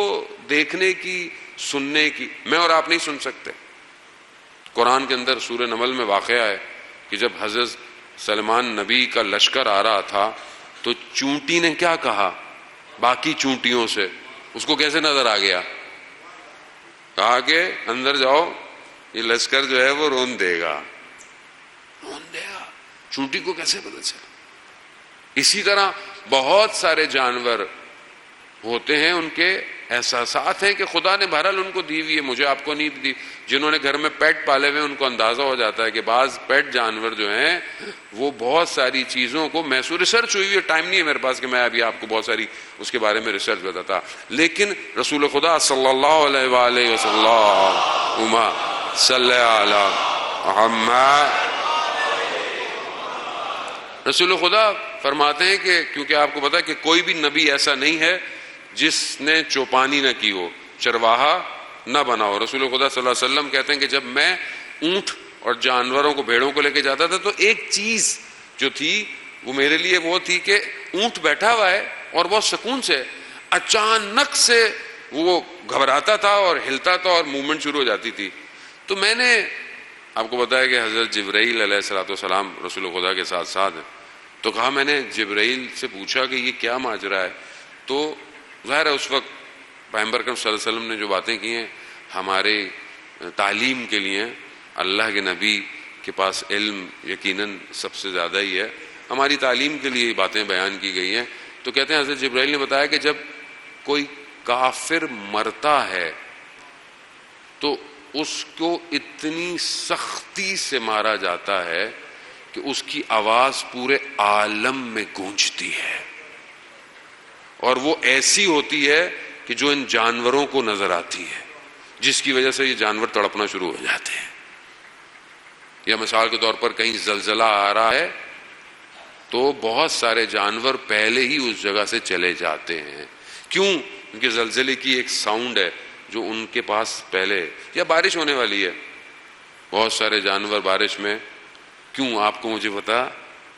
دیکھنے کی، سننے کی، میں اور آپ نہیں سن سکتے. قرآن کے اندر سورہ نمل میں واقعہ ہے کہ جب حضرت سلمان نبی کا لشکر آ رہا تھا تو چونٹی نے کیا کہا باقی چونٹیوں سے؟ اس کو کیسے نظر آ گیا؟ کہا کہ اندر جاؤ، یہ لشکر جو ہے وہ رون دے گا. رون دے گا. چونٹی کو کیسے پتہ چلا؟ اسی طرح بہت سارے جانور ہوتے ہیں، ان کے احساسات ہیں کہ خدا نے بہرحال ان کو دی ہوئی ہے، مجھے آپ کو نہیں دی. جنہوں نے گھر میں پیٹ پالے ہوئے ان کو اندازہ ہو جاتا ہے کہ بعض پیٹ جانور جو ہیں وہ بہت ساری چیزوں کو محسوس، ریسرچ ہوئی ہے، ٹائم نہیں ہے میرے پاس کہ میں ابھی آپ کو بہت ساری اس کے بارے میں ریسرچ بتاتا. لیکن رسول خدا صلی اللہ علیہ وآلہ وسلم صلی علی محمد، رسول خدا فرماتے ہیں کہ کیونکہ آپ کو پتا ہے کہ کوئی بھی نبی ایسا نہیں ہے جس نے چوپانی نہ کی ہو، چرواہا نہ بنا ہو. رسول خدا صلی اللہ علیہ وسلم کہتے ہیں کہ جب میں اونٹ اور جانوروں کو، بھیڑوں کو لے کے جاتا تھا تو ایک چیز جو تھی وہ میرے لیے وہ تھی کہ اونٹ بیٹھا ہوا ہے اور بہت سکون سے، اچانک سے وہ گھبراتا تھا اور ہلتا تھا اور موومنٹ شروع ہو جاتی تھی. تو میں نے آپ کو بتایا کہ حضرت جبرائیل علیہ الصلوۃ والسلام رسول خدا کے ساتھ ساتھ ہیں. تو کہا میں نے جبرائیل سے پوچھا کہ یہ کیا ماجرا ہے، تو ظاہر ہے اس وقت پیغمبر اکرم صلی اللہ علیہ وسلم نے جو باتیں کی ہیں ہمارے تعلیم کے لیے، اللہ کے نبی کے پاس علم یقیناً سب سے زیادہ ہی ہے، ہماری تعلیم کے لیے یہ باتیں بیان کی گئی ہیں۔ تو کہتے ہیں حضرت جبرائیل نے بتایا کہ جب کوئی کافر مرتا ہے تو اس کو اتنی سختی سے مارا جاتا ہے کہ اس کی آواز پورے عالم میں گونجتی ہے، اور وہ ایسی ہوتی ہے کہ جو ان جانوروں کو نظر آتی ہے، جس کی وجہ سے یہ جانور تڑپنا شروع ہو جاتے ہیں۔ یا مثال کے طور پر کہیں زلزلہ آ رہا ہے تو بہت سارے جانور پہلے ہی اس جگہ سے چلے جاتے ہیں۔ کیوں؟ کیونکہ زلزلے کی ایک ساؤنڈ ہے جو ان کے پاس پہلے، یا بارش ہونے والی ہے، بہت سارے جانور بارش میں، کیوں آپ کو مجھے پتا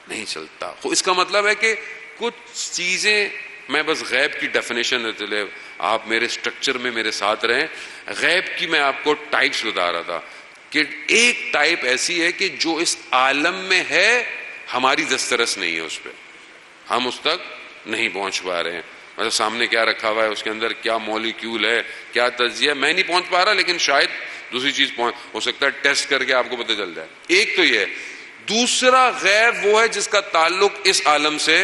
نہیں چلتا۔ اس کا مطلب ہے کہ کچھ چیزیں، میں بس غیب کی ڈیفینیشن ہے، آپ میرے سٹرکچر میں میرے ساتھ رہیں، غیب کی میں آپ کو ٹائپس بتا رہا تھا کہ ایک ٹائپ ایسی ہے کہ جو اس عالم میں ہے، ہماری دسترس نہیں ہے اس پہ، ہم اس تک نہیں پہنچ پا رہے ہیں۔ مطلب سامنے کیا رکھا ہوا ہے، اس کے اندر کیا مولیکیول ہے، کیا تجزیہ، میں نہیں پہنچ پا رہا، لیکن شاید دوسری چیز ہو سکتا ہے ٹیسٹ کر کے آپ کو پتہ چل جائے۔ ایک تو یہ ہے۔ دوسرا غیب وہ ہے جس کا تعلق اس عالم سے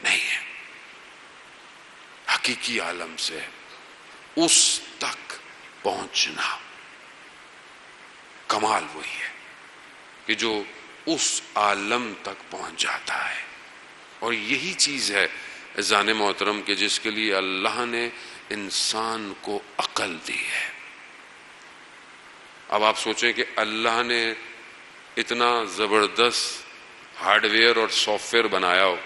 نہیں ہے، حقیقی عالم سے، اس تک پہنچنا۔ کمال وہی ہے کہ جو اس عالم تک پہنچ جاتا ہے، اور یہی چیز ہے عزیزان محترم کہ جس کے لیے اللہ نے انسان کو عقل دی ہے۔ اب آپ سوچیں کہ اللہ نے اتنا زبردست ہارڈ ویئر اور سافٹ ویئر بنایا ہو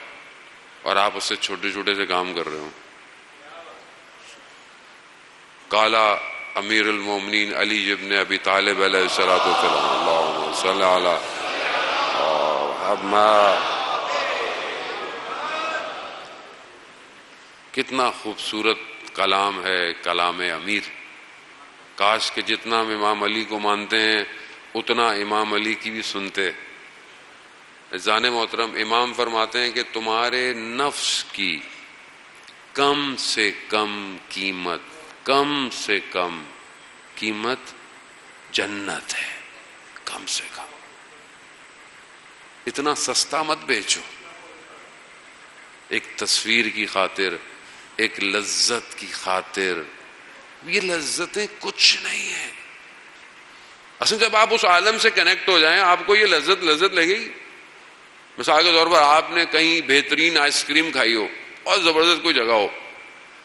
اور آپ اس سے چھوٹے چھوٹے سے کام کر رہے ہو۔ کالا امیر المومنین علی ابن ابی طالب علیہ الصلوۃ والسلام، اللہم صلی علی محمد۔ کتنا خوبصورت کلام ہے کلام امیر۔ کاش کہ جتنا ہم امام علی کو مانتے ہیں اتنا امام علی کی بھی سنتے۔ عزیزان محترم، امام فرماتے ہیں کہ تمہارے نفس کی کم سے کم قیمت جنت ہے، کم سے کم۔ اتنا سستا مت بیچو، ایک تصویر کی خاطر، ایک لذت کی خاطر۔ یہ لذتیں کچھ نہیں ہیں۔ اصل جب آپ اس عالم سے کنیکٹ ہو جائیں آپ کو یہ لذت لگے گی۔ مثال کے طور پر آپ نے کہیں بہترین آئس کریم کھائی ہو، اور زبردست کوئی جگہ ہو،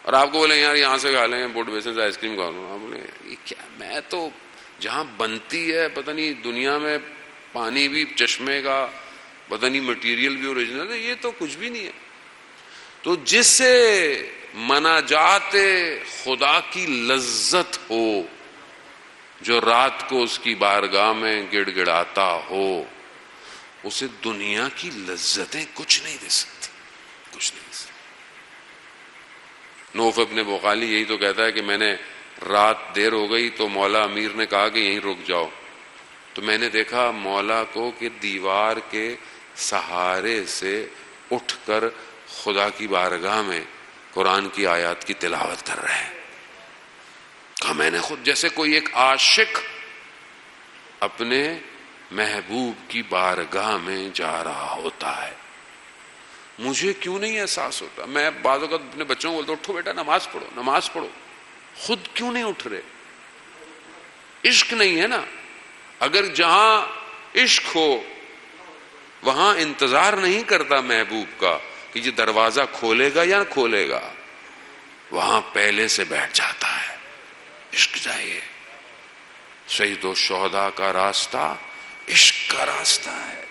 اور آپ کو بولیں یار یہاں سے کھا لیں، بورڈ بیسن سے آئس کریم کھا لوں، آپ بولیں یہ کیا، میں تو جہاں بنتی ہے پتہ نہیں دنیا میں پانی بھی چشمے کا، پتہ نہیں مٹیریل بھی اوریجنل ہے، یہ تو کچھ بھی نہیں ہے۔ تو جس سے مناجات خدا کی لذت ہو، جو رات کو اس کی بارگاہ میں گڑ گڑاتا ہو، اسے دنیا کی لذتیں کچھ نہیں دے سکتی، کچھ نہیں دے سکتی۔ نوف ابن بخالی یہی تو کہتا ہے کہ میں نے رات دیر ہو گئی تو مولا امیر نے کہا کہ یہیں رک جاؤ، تو میں نے دیکھا مولا کو کہ دیوار کے سہارے سے اٹھ کر خدا کی بارگاہ میں قرآن کی آیات کی تلاوت کر رہے ہیں۔ کہا میں نے خود جیسے کوئی ایک عاشق اپنے محبوب کی بارگاہ میں جا رہا ہوتا ہے، مجھے کیوں نہیں احساس ہوتا؟ میں بعض اوقات اپنے بچوں کو بولتا ہوں اٹھو بیٹا نماز پڑھو، نماز پڑھو، خود کیوں نہیں اٹھ رہے؟ عشق نہیں ہے نا۔ اگر جہاں عشق ہو وہاں انتظار نہیں کرتا محبوب کا کہ یہ دروازہ کھولے گا یا کھولے گا، وہاں پہلے سے بیٹھ جاتا ہے۔ عشق چاہیے۔ شہید و شہداء کا راستہ عشق کا راستہ ہے۔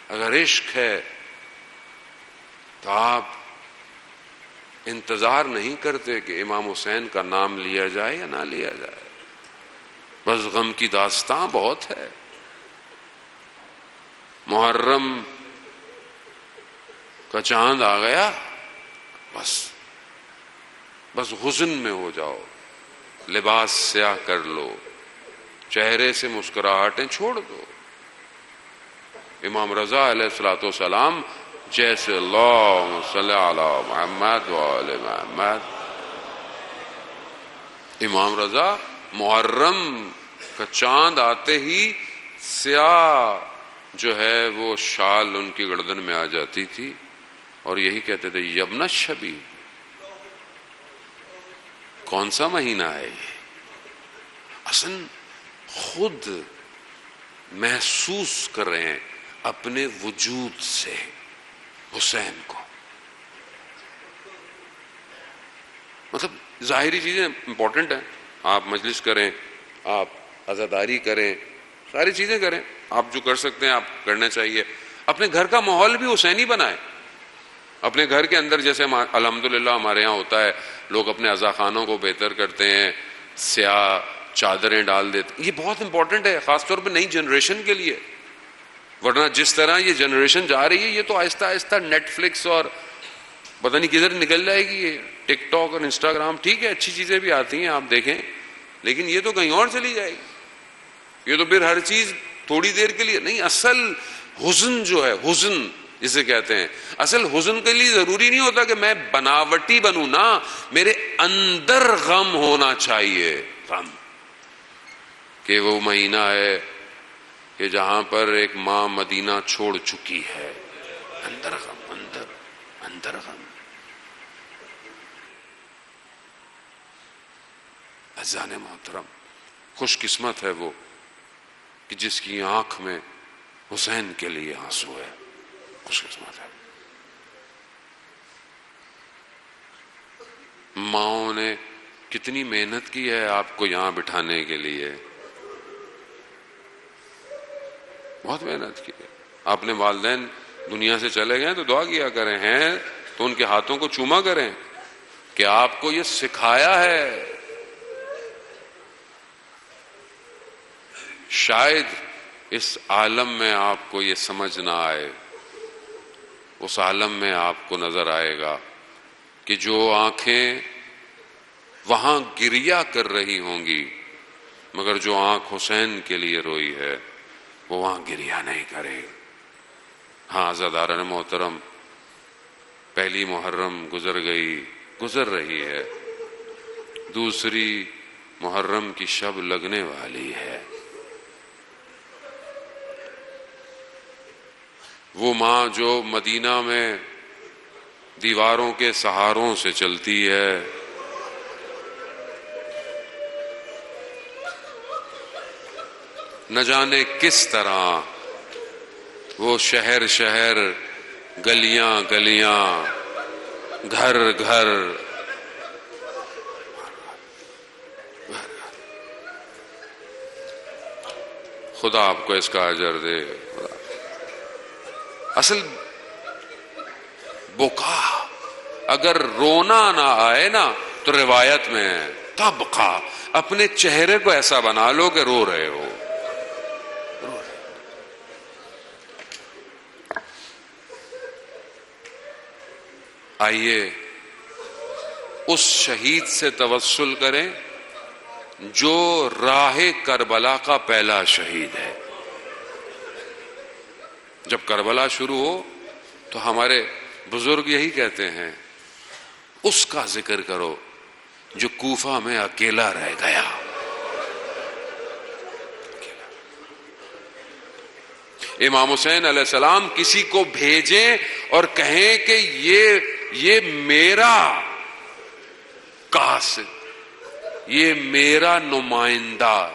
اگر عشق ہے تو آپ انتظار نہیں کرتے کہ امام حسین کا نام لیا جائے یا نہ لیا جائے، بس غم کی داستاں بہت ہے۔ محرم کا چاند آ گیا، بس حزن میں ہو جاؤ، لباس سیاہ کر لو، چہرے سے مسکراہٹیں چھوڑ دو، امام رضا علیہ الصلوۃ والسلام جیسے اللہم صلی علی محمد وآل محمد. امام رضا محرم کا چاند آتے ہی سیاہ جو ہے وہ شال ان کی گردن میں آ جاتی تھی اور یہی کہتے تھے یبن الشبیب. کون سا مہینہ ہے یہ؟ اصل خود محسوس کر رہے ہیں اپنے وجود سے حسین کو. مطلب ظاہری چیزیں امپورٹنٹ ہیں، آپ مجلس کریں، آپ عزاداری کریں، ساری چیزیں کریں، آپ جو کر سکتے ہیں آپ کرنا چاہیے. اپنے گھر کا ماحول بھی حسینی بنائیں. اپنے گھر کے اندر جیسے الحمدللہ ہمارے ہاں ہوتا ہے، لوگ اپنے عزاخانوں کو بہتر کرتے ہیں، سیاہ چادریں ڈال دیتے. یہ بہت امپورٹنٹ ہے خاص طور پہ نئی جنریشن کے لیے. ورنہ جس طرح یہ جنریشن جا رہی ہے یہ تو آہستہ آہستہ نیٹ فلکس اور پتہ نہیں کدھر نکل جائے گی. یہ ٹک ٹاک اور انسٹاگرام ٹھیک ہے اچھی چیزیں بھی آتی ہیں آپ دیکھیں، لیکن یہ تو کہیں اور چلی جائے گی. یہ تو پھر ہر چیز تھوڑی دیر کے لیے نہیں. اصل حزن جو ہے، حزن جسے کہتے ہیں، اصل حزن کے لیے ضروری نہیں ہوتا کہ میں بناوٹی بنوں نا، میرے اندر غم ہونا چاہیے. غم کہ وہ مہینہ ہے کہ جہاں پر ایک ماں مدینہ چھوڑ چکی ہے. اندر غم، اندر غم. عزیزان محترم، خوش قسمت ہے وہ کہ جس کی آنکھ میں حسین کے لیے آنسو ہے. خوش قسمت ہے. ماؤں نے کتنی محنت کی ہے آپ کو یہاں بٹھانے کے لیے، بہت محنت کی ہے. آپ نے والدین دنیا سے چلے گئے تو دعا کیا کریں، ہیں تو ان کے ہاتھوں کو چوما کریں کہ آپ کو یہ سکھایا ہے. شاید اس عالم میں آپ کو یہ سمجھ نہ آئے، اس عالم میں آپ کو نظر آئے گا کہ جو آنکھیں وہاں گریہ کر رہی ہوں گی مگر جو آنکھ حسین کے لیے روئی ہے وہ وہاں گریہ نہیں کرے. ہاں عزاداران محترم، پہلی محرم گزر گئی، گزر رہی ہے، دوسری محرم کی شب لگنے والی ہے. وہ ماں جو مدینہ میں دیواروں کے سہاروں سے چلتی ہے، نہ جانے کس طرح وہ شہر شہر، گلیاں گلیاں، گھر گھر، خدا آپ کو اس کا اجر دے. اصل بکا اگر رونا نہ آئے نا تو روایت میں ہے تبقا، اپنے چہرے کو ایسا بنا لو کہ رو رہے ہو. آئیے اس شہید سے توسل کریں جو راہ کربلا کا پہلا شہید ہے. جب کربلا شروع ہو تو ہمارے بزرگ یہی کہتے ہیں اس کا ذکر کرو جو کوفہ میں اکیلا رہ گیا. امام حسین علیہ السلام کسی کو بھیجیں اور کہیں کہ یہ میرا قاصد، یہ میرا نمائندہ.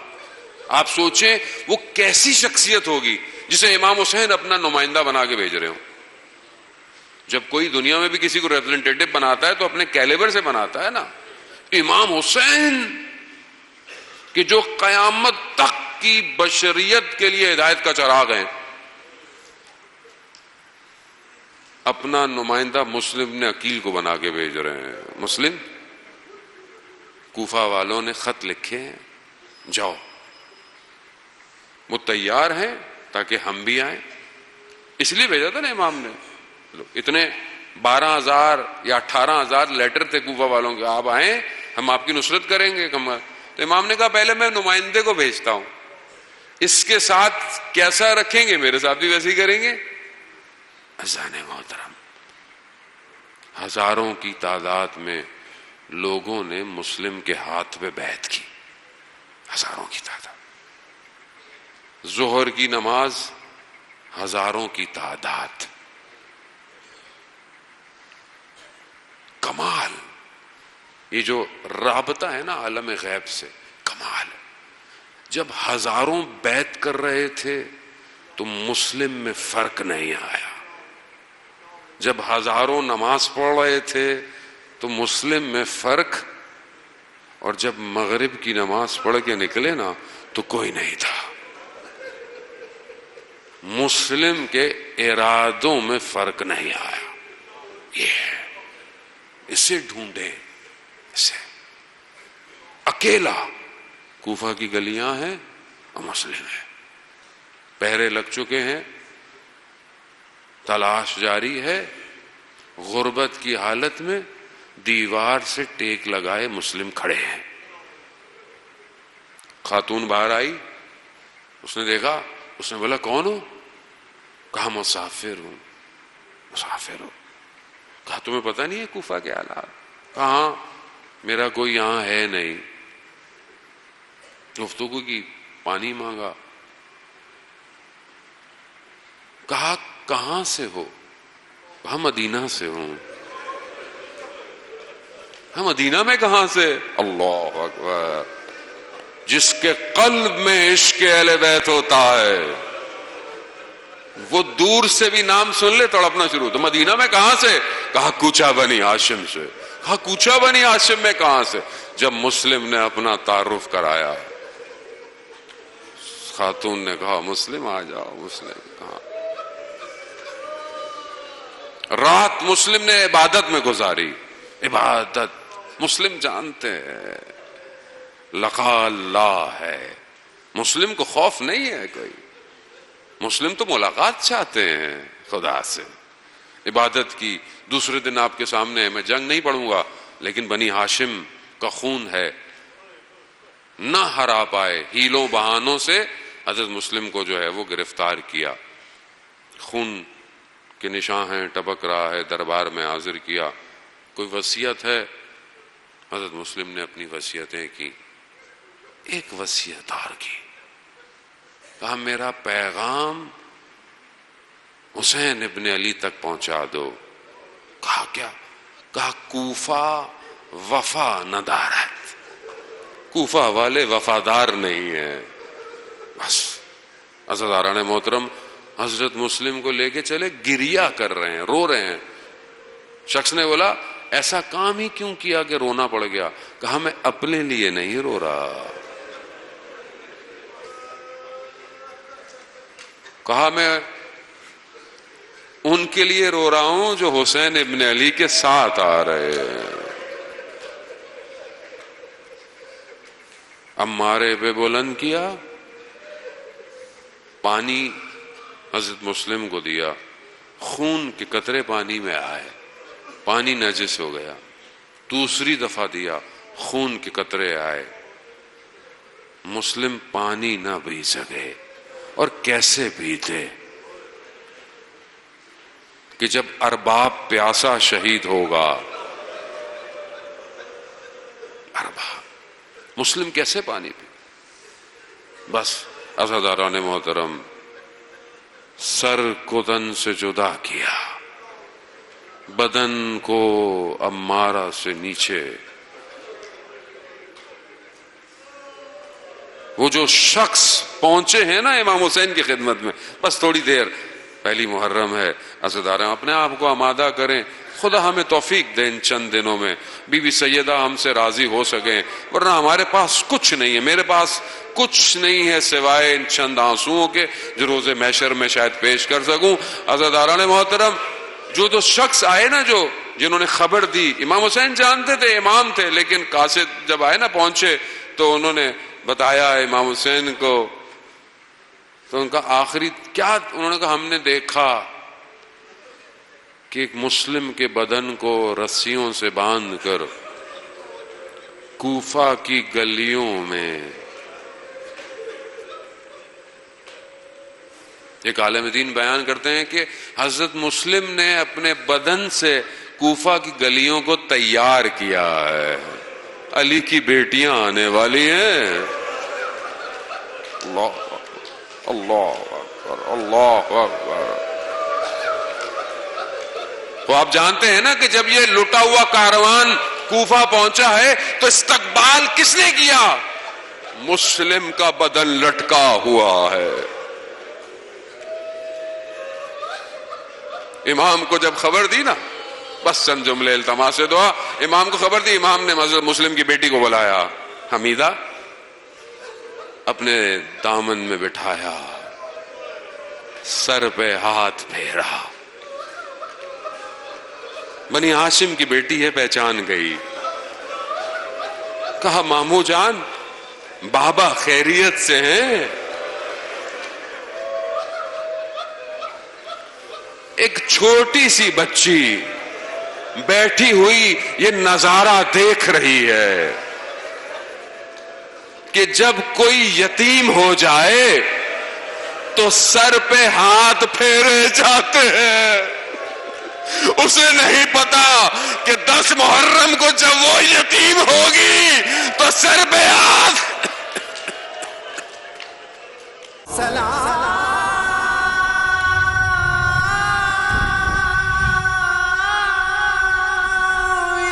آپ سوچیں وہ کیسی شخصیت ہوگی جسے امام حسین اپنا نمائندہ بنا کے بھیج رہے ہوں. جب کوئی دنیا میں بھی کسی کو ریپرزنٹیٹو بناتا ہے تو اپنے کیلیبر سے بناتا ہے نا. امام حسین کہ جو قیامت تک کی بشریت کے لیے ہدایت کا چراغ ہیں، اپنا نمائندہ مسلم نے عقیل کو بنا کے بھیج رہے ہیں. مسلم کوفہ والوں نے خط لکھے ہیں، جاؤ، وہ تیار ہیں تاکہ ہم بھی آئیں. اس لیے بھیجا تھا نا امام نے. اتنے 12,000 یا 18,000 لیٹر تھے کوفہ والوں کے، آپ آئیں ہم آپ کی نصرت کریں گے. تو امام نے کہا پہلے میں نمائندے کو بھیجتا ہوں. اس کے ساتھ کیسا رکھیں گے میرے ساتھ بھی ویسے ہی کریں گے. عزیزان محترم، ہزاروں کی تعداد میں لوگوں نے مسلم کے ہاتھ پہ بیعت کی، ہزاروں کی تعداد. ظہر کی نماز ہزاروں کی تعداد. کمال، یہ جو رابطہ ہے نا عالم غیب سے، کمال. جب ہزاروں بیعت کر رہے تھے تو مسلم میں فرق نہیں آیا. جب ہزاروں نماز پڑھ رہے تھے تو مسلم میں فرق، اور جب مغرب کی نماز پڑھ کے نکلے نا تو کوئی نہیں تھا. مسلم کے ارادوں میں فرق نہیں آیا. یہ ہے، اسے ڈھونڈے. اسے اکیلا کوفہ کی گلیاں ہیں اور مسلم ہے، پہرے لگ چکے ہیں، تلاش جاری ہے. غربت کی حالت میں دیوار سے ٹیک لگائے مسلم کھڑے ہیں. خاتون باہر آئی، اس نے دیکھا، اس نے بولا کون ہو؟ کہا مسافر ہوں. مسافر ہو؟ کہا تمہیں پتہ نہیں ہے کوفہ کے حالات؟ کہا ہاں، میرا کوئی یہاں ہے نہیں. گفتگو کی، پانی مانگا. کہا کہاں سے ہو؟ کہا مدینہ سے ہوں. ہم مدینہ میں کہاں سے؟ اللہ اکبر. جس کے قلب میں عشق اہل بیت ہوتا ہے وہ دور سے بھی نام سن لے تڑپنا شروع. تو مدینہ میں کہاں سے؟ کہا کوچہ بنی ہاشم سے. کہا کوچہ بنی ہاشم میں کہاں سے؟ جب مسلم نے اپنا تعارف کرایا، خاتون نے کہا مسلم آ جاؤ. مسلم کہا. رات مسلم نے عبادت میں گزاری. عبادت مسلم جانتے ہیں لقا اللہ ہے. مسلم کو خوف نہیں ہے کوئی. مسلم تو ملاقات چاہتے ہیں خدا سے. عبادت کی. دوسرے دن آپ کے سامنے میں جنگ نہیں پڑھوں گا لیکن بنی ہاشم کا خون ہے، نہ ہرا پائے. ہیلوں بہانوں سے حضرت مسلم کو جو ہے وہ گرفتار کیا. خون کے نشان ہیں، ٹپک رہا ہے. دربار میں حاضر کیا. کوئی وصیت ہے؟ حضرت مسلم نے اپنی وصیتیں کی. ایک وصیت اور کی. کہا میرا پیغام حسین ابن علی تک پہنچا دو. کہا کیا؟ کہا کوفہ وفا ندارت. کوفہ والے وفادار نہیں ہیں. بس عزیزان محترم، حضرت مسلم کو لے کے چلے، گریہ کر رہے ہیں، رو رہے ہیں. شخص نے بولا ایسا کام ہی کیوں کیا کہ رونا پڑ گیا؟ کہا میں اپنے لیے نہیں رو رہا. کہا میں ان کے لیے رو رہا ہوں جو حسین ابن علی کے ساتھ آ رہے ہیں. عمارے پہ بلند کیا، پانی حضرت مسلم کو دیا. خون کے قطرے پانی میں آئے، پانی نجس ہو گیا. دوسری دفعہ دیا، خون کے قطرے آئے. مسلم پانی نہ پی سکے. اور کیسے پیتے کہ جب ارباب پیاسا شہید ہوگا. ارباب مسلم کیسے پانی پی؟ بس عزیزان محترم، سر کو تن سے جدا کیا، بدن کو عمارہ سے نیچے. وہ جو شخص پہنچے ہیں نا امام حسین کی خدمت میں، بس تھوڑی دیر، پہلی محرم ہے، عزیزان اپنے آپ کو آمادہ کریں. خدا ہمیں توفیق دے ان چند دنوں میں بی بی سیدہ ہم سے راضی ہو سکیں، ورنہ ہمارے پاس کچھ نہیں ہے. میرے پاس کچھ نہیں ہے سوائے ان چند آنسوؤں کے جو روز محشر میں شاید پیش کر سکوں. عزیزان محترم، جو شخص آئے نا، جنہوں نے خبر دی، امام حسین جانتے تھے، امام تھے، لیکن قاصد جب آئے نا، پہنچے تو انہوں نے بتایا امام حسین کو. تو ان کا آخری کیا؟ انہوں نے کہا ہم نے دیکھا کہ ایک مسلم کے بدن کو رسیوں سے باندھ کر کوفہ کی گلیوں میں ایک عالم دین بیان کرتے ہیں کہ حضرت مسلم نے اپنے بدن سے کوفہ کی گلیوں کو تیار کیا ہے، علی کی بیٹیاں آنے والی ہیں۔ اللہ اکبر، اللہ اکبر، اللہ اکبر۔ تو آپ جانتے ہیں نا کہ جب یہ لٹا ہوا کاروان کوفہ پہنچا ہے تو استقبال کس نے کیا؟ مسلم کا بدن لٹکا ہوا ہے۔ امام کو جب خبر دی نا، بس چند جملے التماس دعا، امام کو خبر دی، امام نے حضرت مسلم کی بیٹی کو بلایا، حمیدہ، اپنے دامن میں بٹھایا، سر پہ ہاتھ پھیرا۔ بنی ہاشم کی بیٹی ہے، پہچان گئی، کہا مامو جان بابا خیریت سے ہیں؟ ایک چھوٹی سی بچی بیٹھی ہوئی یہ نظارہ دیکھ رہی ہے کہ جب کوئی یتیم ہو جائے تو سر پہ ہاتھ پھیرے جاتے ہیں۔ اسے نہیں پتا کہ 10 محرم کو جب وہ یتیم ہوگی تو سر پہ ہاتھ